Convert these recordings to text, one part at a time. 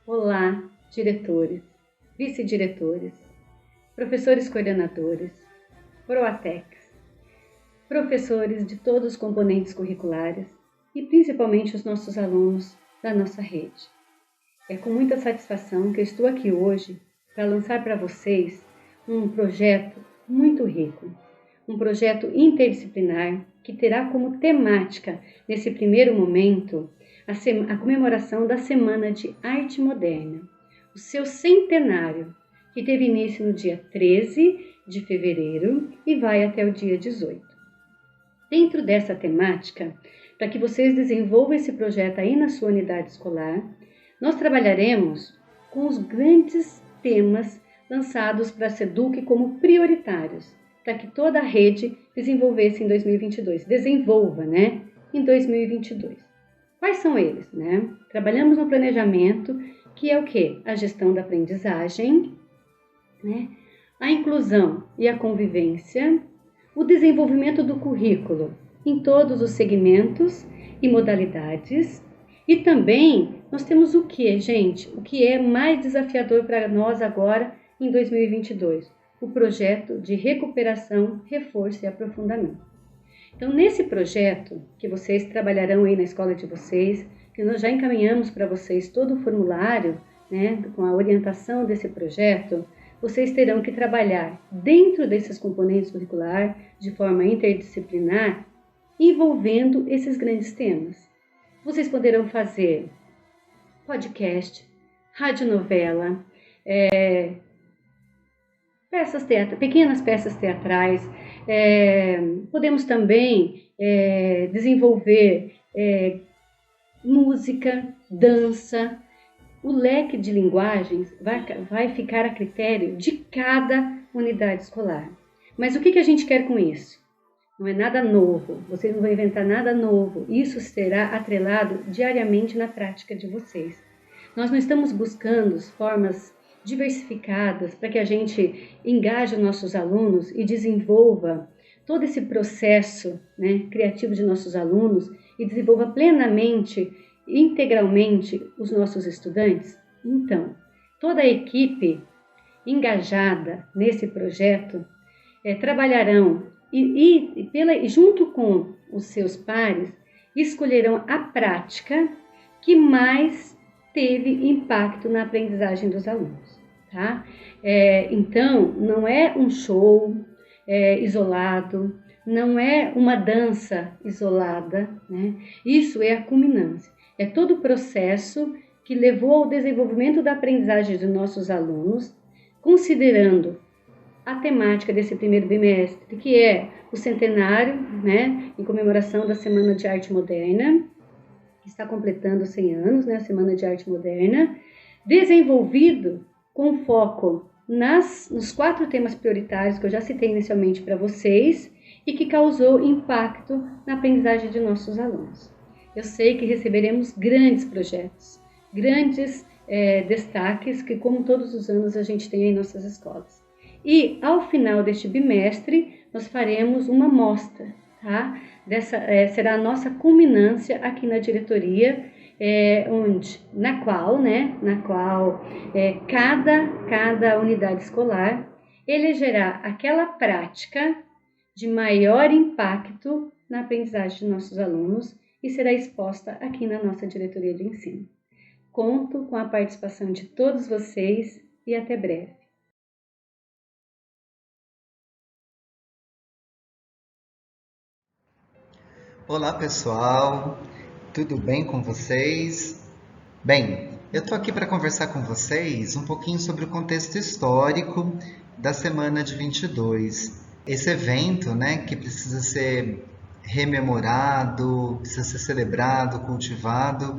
Olá, diretores, vice-diretores, professores coordenadores, PROATECs, professores de todos os componentes curriculares e principalmente os nossos alunos da nossa rede. É com muita satisfação que eu estou aqui hoje para lançar para vocês um projeto muito rico, um projeto interdisciplinar que terá como temática, nesse primeiro momento, a comemoração da Semana de Arte Moderna, o seu centenário, que teve início no dia 13 de fevereiro e vai até o dia 18. Dentro dessa temática, para que vocês desenvolvam esse projeto aí na sua unidade escolar, nós trabalharemos com os grandes temas lançados para a SEDUC como prioritários, para que toda a rede desenvolvesse em 2022, em 2022. Quais são eles, né? Trabalhamos no planejamento, que é o quê? A gestão da aprendizagem, né? A inclusão e a convivência, o desenvolvimento do currículo em todos os segmentos e modalidades. E também nós temos o que, gente? O que é mais desafiador para nós agora em 2022? O projeto de recuperação, reforço e aprofundamento. Então, nesse projeto que vocês trabalharão aí na escola de vocês, que nós já encaminhamos para vocês todo o formulário, né, com a orientação desse projeto, vocês terão que trabalhar dentro desses componentes curriculares de forma interdisciplinar, envolvendo esses grandes temas. Vocês poderão fazer podcast, radionovela, pequenas peças teatrais. Podemos também desenvolver música, dança. O leque de linguagens vai ficar a critério de cada unidade escolar. Mas o que a gente quer com isso? Não é nada novo, vocês não vão inventar nada novo. Isso será atrelado diariamente na prática de vocês. Nós não estamos buscando formas diversificadas para que a gente engaje os nossos alunos e desenvolva todo esse processo, né, criativo de nossos alunos e desenvolva plenamente, integralmente os nossos estudantes. Então, toda a equipe engajada nesse projeto trabalharão e junto com os seus pares, escolherão a prática que mais teve impacto na aprendizagem dos alunos, tá? Então, não é um show isolado, não é uma dança isolada, né? Isso é a culminância, é todo o processo que levou ao desenvolvimento da aprendizagem dos nossos alunos, considerando a temática desse primeiro bimestre, que é o centenário, né, em comemoração da Semana de Arte Moderna, que está completando 100 anos, né, a Semana de Arte Moderna, desenvolvido com foco nos 4 temas prioritários que eu já citei inicialmente para vocês e que causou impacto na aprendizagem de nossos alunos. Eu sei que receberemos grandes projetos, grandes destaques que, como todos os anos, a gente tem em nossas escolas. E, ao final deste bimestre, nós faremos uma mostra, tá? Será a nossa culminância aqui na diretoria, na qual cada unidade escolar elegerá aquela prática de maior impacto na aprendizagem de nossos alunos e será exposta aqui na nossa diretoria de ensino. Conto com a participação de todos vocês e até breve. Olá pessoal, tudo bem com vocês? Bem, eu estou aqui para conversar com vocês um pouquinho sobre o contexto histórico da Semana de 22. Esse evento, né, que precisa ser rememorado, precisa ser celebrado, cultivado,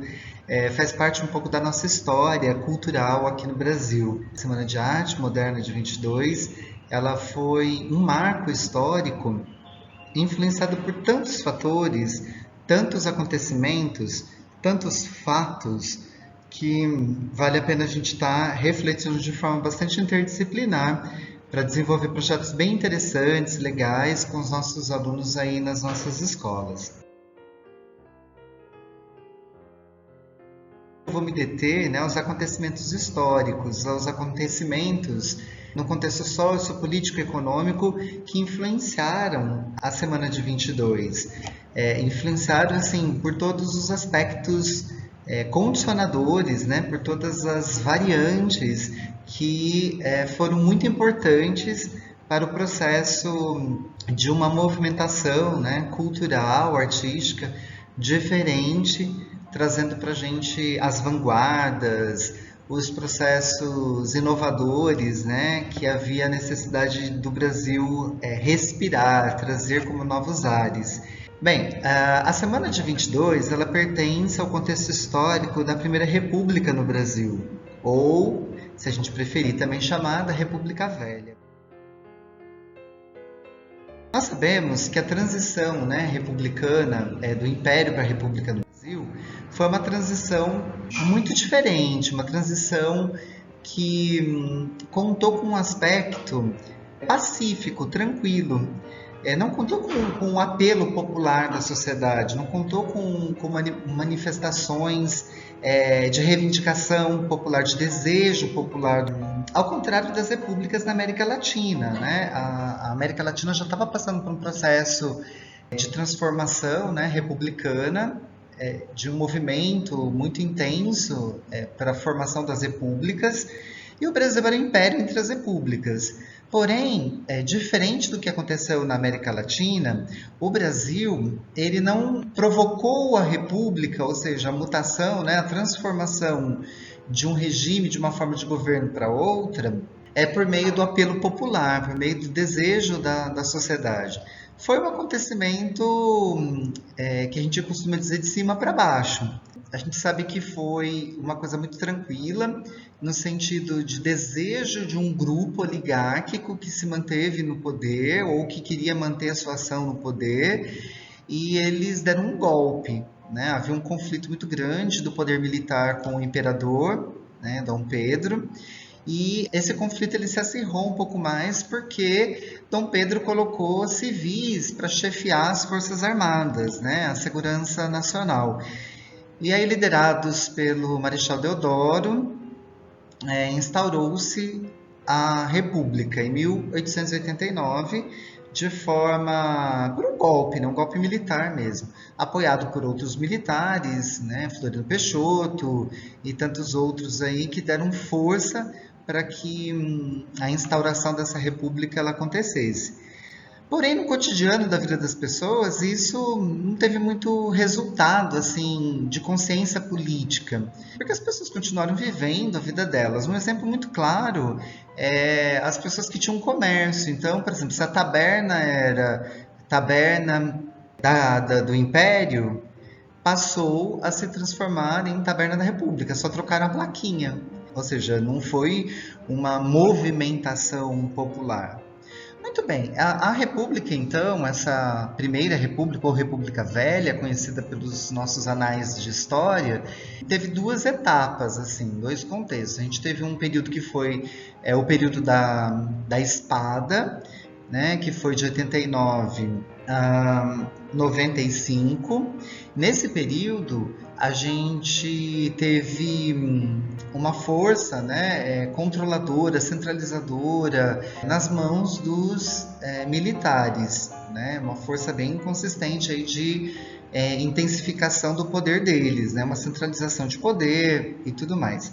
faz parte um pouco da nossa história cultural aqui no Brasil. A Semana de Arte Moderna de 22, ela foi um marco histórico influenciado por tantos fatores, tantos acontecimentos, tantos fatos, que vale a pena a gente estar refletindo de forma bastante interdisciplinar para desenvolver projetos bem interessantes, legais, com os nossos alunos aí nas nossas escolas. Eu vou me deter, né, aos acontecimentos históricos, aos acontecimentos no contexto sociopolítico e econômico que influenciaram a Semana de 22. Influenciaram, assim, por todos os aspectos condicionadores, né, por todas as variantes que foram muito importantes para o processo de uma movimentação, né, cultural, artística, diferente, trazendo para a gente as vanguardas, os processos inovadores, né, que havia necessidade do Brasil respirar, trazer como novos ares. Bem, a Semana de 22, ela pertence ao contexto histórico da Primeira República no Brasil, ou, se a gente preferir, também chamada República Velha. Nós sabemos que a transição, né, republicana do Império para a República no Brasil foi uma transição muito diferente, uma transição que contou com um aspecto pacífico, tranquilo. Não contou com o apelo popular da sociedade, não contou com manifestações de reivindicação popular, de desejo popular, ao contrário das repúblicas na América Latina, né? A América Latina já estava passando por um processo de transformação, né, republicana, de um movimento muito intenso para a formação das repúblicas, e o Brasil era o império entre as repúblicas. Porém, diferente do que aconteceu na América Latina, o Brasil ele não provocou a república, ou seja, a mutação, né, a transformação de um regime, de uma forma de governo para outra, por meio do apelo popular, por meio do desejo da sociedade. Foi um acontecimento que a gente costuma dizer de cima para baixo. A gente sabe que foi uma coisa muito tranquila, no sentido de desejo de um grupo oligárquico que se manteve no poder ou que queria manter a sua ação no poder, e eles deram um golpe, né? Havia um conflito muito grande do poder militar com o imperador, né, Dom Pedro, e esse conflito ele se acirrou um pouco mais porque Dom Pedro colocou civis para chefiar as Forças Armadas, né, a segurança nacional. E aí, liderados pelo Marechal Deodoro, instaurou-se a República em 1889, de forma por um golpe, né? Um golpe militar mesmo, apoiado por outros militares, né? Floriano Peixoto e tantos outros aí que deram força para que a instauração dessa república ela acontecesse. Porém, no cotidiano da vida das pessoas, isso não teve muito resultado assim de consciência política, porque as pessoas continuaram vivendo a vida delas. Um exemplo muito claro é as pessoas que tinham comércio. Então, por exemplo, se a taberna era taberna do Império, passou a se transformar em taberna da República, só trocaram a plaquinha. Ou seja, não foi uma movimentação popular. Muito bem, a República, então, essa primeira República ou República Velha, conhecida pelos nossos anais de história, teve duas etapas, assim, dois contextos. A gente teve um período que foi o período da Espada, né, que foi de 89 a 95. Nesse período, a gente teve uma força, né, controladora, centralizadora nas mãos dos militares, né, uma força bem consistente aí de intensificação do poder deles, né, uma centralização de poder e tudo mais.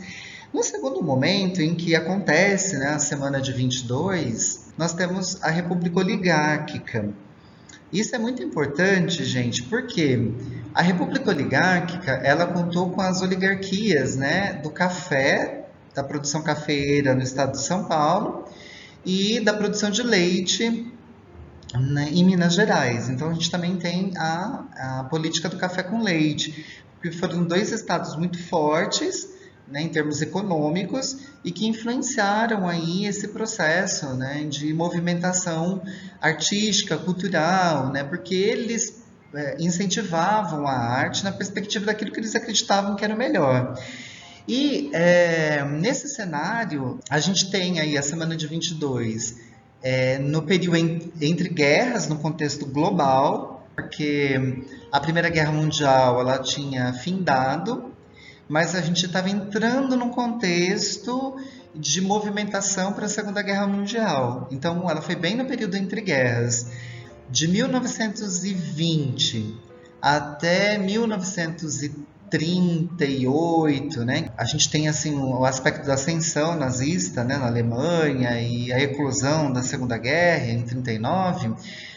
No segundo momento em que acontece, né, a Semana de 22, nós temos a República Oligárquica. Isso é muito importante, gente, porque a República Oligárquica, ela contou com as oligarquias, né, do café, da produção cafeeira no estado de São Paulo e da produção de leite, né, em Minas Gerais. Então, a gente também tem a política do café com leite, porque foram dois estados muito fortes, né, em termos econômicos, e que influenciaram aí esse processo, né, de movimentação artística, cultural, né, porque eles incentivavam a arte na perspectiva daquilo que eles acreditavam que era o melhor. E nesse cenário, a gente tem aí a Semana de 22 no período entre guerras, no contexto global, porque a Primeira Guerra Mundial ela tinha findado, mas a gente estava entrando num contexto de movimentação para a Segunda Guerra Mundial. Então, ela foi bem no período entre guerras. De 1920 até 1938, né? A gente tem assim o aspecto da ascensão nazista, né, na Alemanha e a eclosão da Segunda Guerra em 39.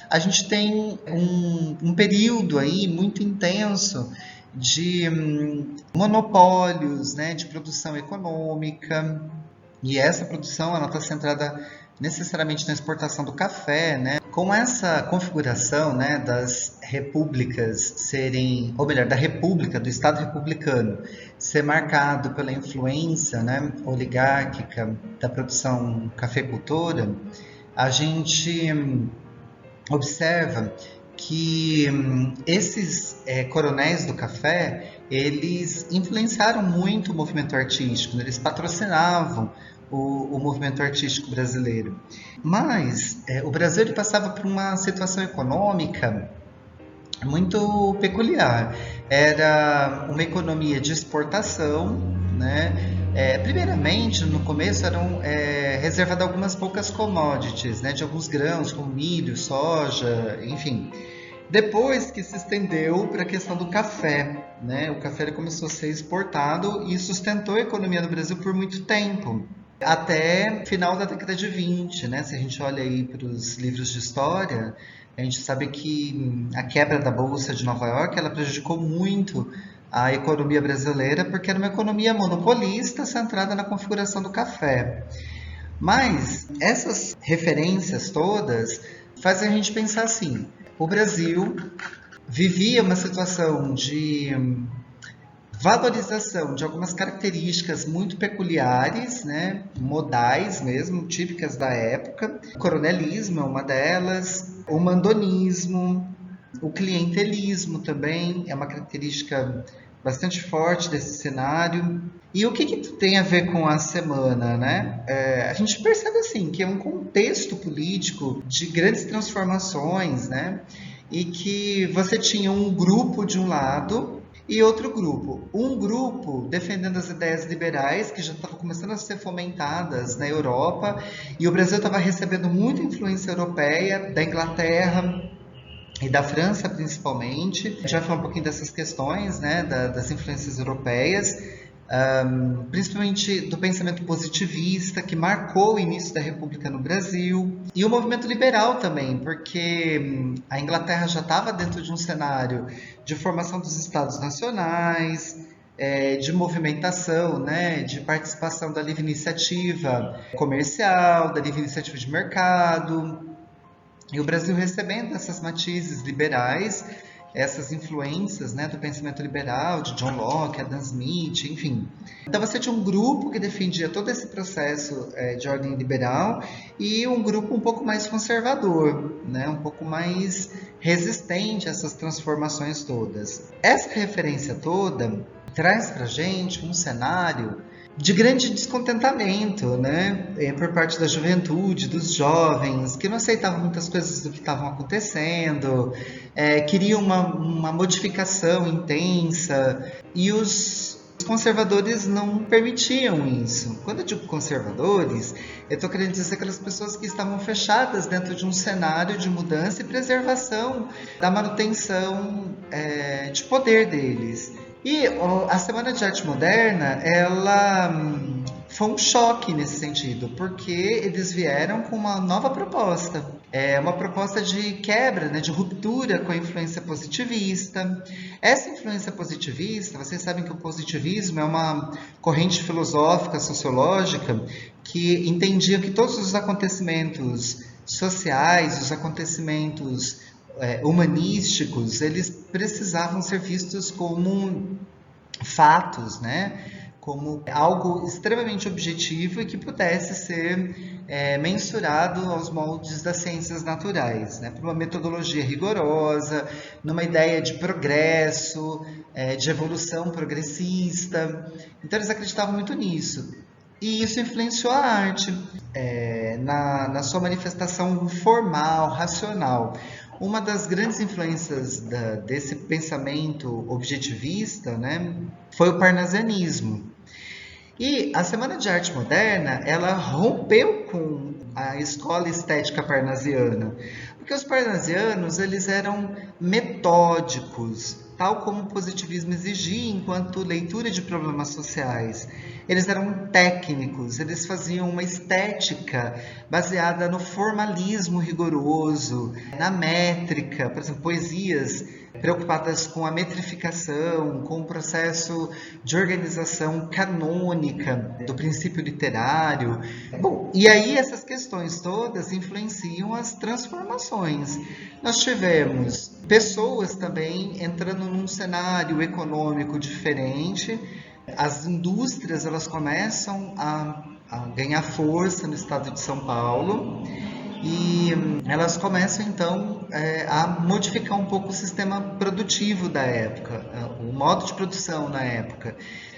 A gente tem um período aí muito intenso de monopólios, né, de produção econômica, e essa produção ela está centrada necessariamente na exportação do café, né? Com essa configuração, né, das repúblicas serem, ou melhor, da república, do Estado republicano, ser marcado pela influência, né, oligárquica da produção cafeicultora, a gente observa que esses coronéis do café, eles influenciaram muito o movimento artístico, né? Eles patrocinavam o movimento artístico brasileiro. Mas o Brasil ele passava por uma situação econômica muito peculiar. Era uma economia de exportação, né? Primeiramente, no começo eram reservadas algumas poucas commodities, né? De alguns grãos, como milho, soja, enfim. Depois que se estendeu para a questão do café, né? O café ele começou a ser exportado e sustentou a economia do Brasil por muito tempo. Até final da década de 20, né? Se a gente olha aí para os livros de história, a gente sabe que a quebra da Bolsa de Nova York, ela prejudicou muito a economia brasileira, porque era uma economia monopolista centrada na configuração do café. Mas essas referências todas fazem a gente pensar assim: o Brasil vivia uma situação de valorização de algumas características muito peculiares, né, modais mesmo, típicas da época. O coronelismo é uma delas, o mandonismo, o clientelismo também é uma característica bastante forte desse cenário. E o que tem a ver com a semana, né? A gente percebe assim que é um contexto político de grandes transformações, né? E que você tinha um grupo de um lado e outro grupo. Um grupo defendendo as ideias liberais, que já estavam começando a ser fomentadas na Europa, e o Brasil estava recebendo muita influência europeia, da Inglaterra e da França principalmente. A gente vai falar um pouquinho dessas questões, né, das influências europeias, principalmente do pensamento positivista, que marcou o início da República no Brasil, e o movimento liberal também, porque a Inglaterra já estava dentro de um cenário de formação dos Estados Nacionais, de movimentação, né, de participação da livre iniciativa comercial, da livre iniciativa de mercado, e o Brasil recebendo essas matizes liberais, essas influências, né, do pensamento liberal, de John Locke, Adam Smith, enfim. Então você tinha um grupo que defendia todo esse processo de ordem liberal e um grupo um pouco mais conservador, né, um pouco mais resistente a essas transformações todas. Essa referência toda traz para a gente um cenário de grande descontentamento, né, por parte da juventude, dos jovens, que não aceitavam muitas coisas do que estavam acontecendo, queriam uma modificação intensa, e os conservadores não permitiam isso. Quando eu digo conservadores, eu estou querendo dizer aquelas pessoas que estavam fechadas dentro de um cenário de mudança e preservação da manutenção de poder deles. E a Semana de Arte Moderna, ela foi um choque nesse sentido, porque eles vieram com uma nova proposta. Uma proposta de quebra, né, de ruptura com a influência positivista. Essa influência positivista, vocês sabem que o positivismo é uma corrente filosófica, sociológica, que entendia que todos os acontecimentos sociais, os acontecimentos humanísticos, eles precisavam ser vistos como fatos, né? Como algo extremamente objetivo e que pudesse ser mensurado aos moldes das ciências naturais, né? Por uma metodologia rigorosa, numa ideia de progresso, de evolução progressista. Então eles acreditavam muito nisso. E isso influenciou a arte na sua manifestação formal, racional. Uma das grandes influências desse pensamento objetivista, né, foi o parnasianismo. E a Semana de Arte Moderna, ela rompeu com a escola estética parnasiana, porque os parnasianos, eles eram metódicos, tal como o positivismo exigia enquanto leitura de problemas sociais. Eles eram técnicos, eles faziam uma estética baseada no formalismo rigoroso, na métrica, por exemplo, poesias preocupadas com a metrificação, com o processo de organização canônica do princípio literário. Bom, e aí essas questões todas influenciam as transformações. Nós tivemos pessoas também entrando num cenário econômico diferente. As indústrias, elas começam a ganhar força no estado de São Paulo e elas começam então a modificar um pouco o sistema produtivo da época, o modo de produção na época.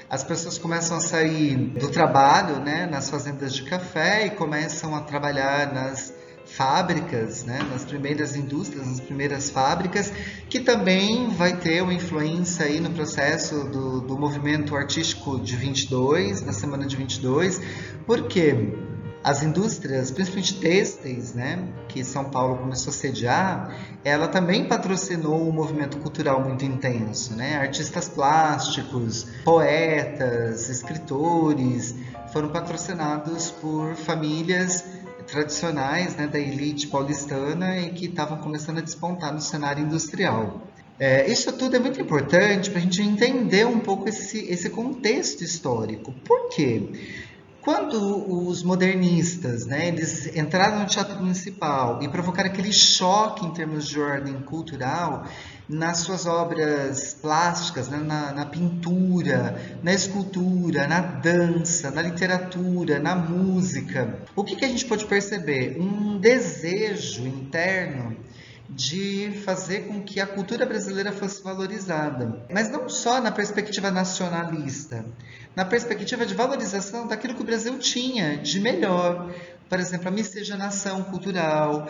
As pessoas começam a sair do trabalho, né, nas fazendas de café e começam a trabalhar nas fábricas, né, nas primeiras indústrias, nas primeiras fábricas, que também vai ter uma influência aí no processo do movimento artístico de 22, na Semana de 22, porque as indústrias, principalmente têxteis, né, que São Paulo começou a sediar, ela também patrocinou um movimento cultural muito intenso, né? Artistas plásticos, poetas, escritores foram patrocinados por famílias tradicionais, né, da elite paulistana e que estavam começando a despontar no cenário industrial. Isso tudo é muito importante para a gente entender um pouco esse contexto histórico. Por quê? Quando os modernistas, né, eles entraram no Teatro Municipal e provocaram aquele choque em termos de ordem cultural nas suas obras plásticas, né, na pintura, na escultura, na dança, na literatura, na música, o que a gente pode perceber? Um desejo interno de fazer com que a cultura brasileira fosse valorizada, mas não só na perspectiva nacionalista, na perspectiva de valorização daquilo que o Brasil tinha de melhor. Por exemplo, a miscigenação cultural,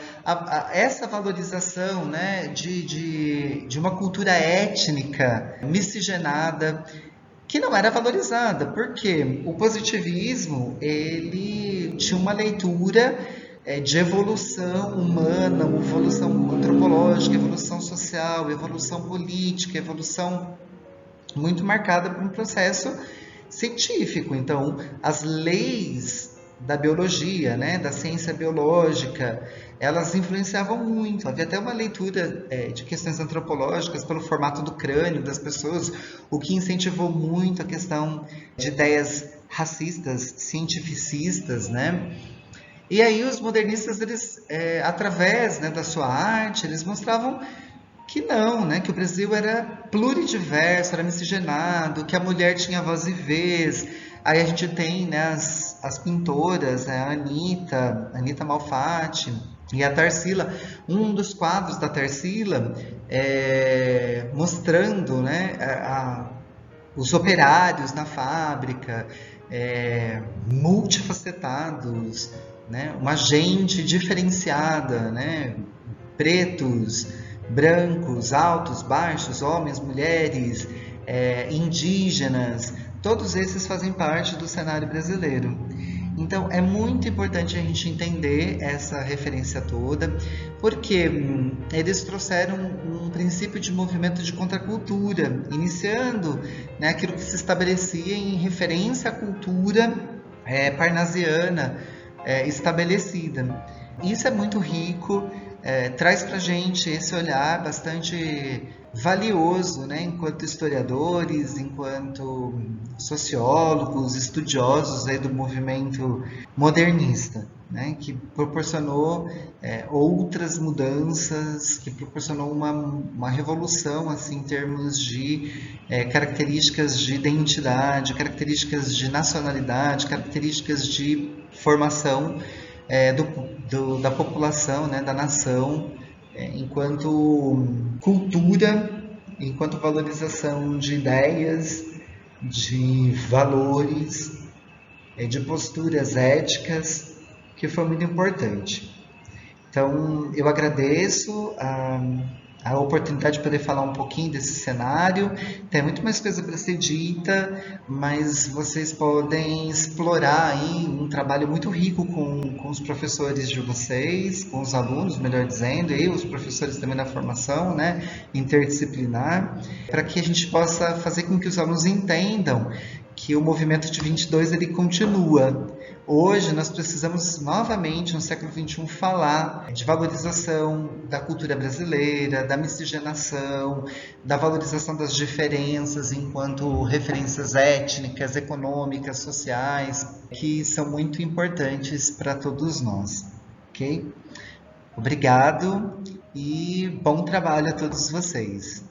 essa valorização, né, de uma cultura étnica miscigenada, que não era valorizada, porque o positivismo ele tinha uma leitura de evolução humana, evolução antropológica, evolução social, evolução política, evolução muito marcada por um processo científico. Então, as leis da biologia, né, da ciência biológica, elas influenciavam muito. Havia até uma leitura de questões antropológicas pelo formato do crânio das pessoas, o que incentivou muito a questão de ideias racistas, cientificistas, né? E aí os modernistas, eles, através, né, da sua arte, eles mostravam que não, né, que o Brasil era pluridiverso, era miscigenado, que a mulher tinha voz e vez. Aí a gente tem, né, as pintoras, né, a Anita Malfatti e a Tarsila. Um dos quadros da Tarsila mostrando, né, os operários na fábrica, multifacetados, né? Uma gente diferenciada, né? Pretos, brancos, altos, baixos, homens, mulheres, indígenas, todos esses fazem parte do cenário brasileiro. Então é muito importante a gente entender essa referência toda, porque eles trouxeram um princípio de movimento de contracultura, iniciando, né, aquilo que se estabelecia em referência à cultura parnasiana estabelecida. Isso é muito rico, traz para a gente esse olhar bastante valioso, né, enquanto historiadores, enquanto sociólogos, estudiosos aí do movimento modernista, né, que proporcionou outras mudanças, que proporcionou uma revolução assim, em termos de características de identidade, características de nacionalidade, características de formação da população, né, da nação, enquanto cultura, enquanto valorização de ideias, de valores, de posturas éticas, que foi muito importante. Então, eu agradeço a oportunidade de poder falar um pouquinho desse cenário. Tem muito mais coisa para ser dita, mas vocês podem explorar aí um trabalho muito rico com os professores de vocês, com os alunos, melhor dizendo, e os professores também na formação, né, interdisciplinar, para que a gente possa fazer com que os alunos entendam que o movimento de 22 ele continua. Hoje nós precisamos novamente, no século XXI, falar de valorização da cultura brasileira, da miscigenação, da valorização das diferenças enquanto referências étnicas, econômicas, sociais, que são muito importantes para todos nós. Ok? Obrigado e bom trabalho a todos vocês.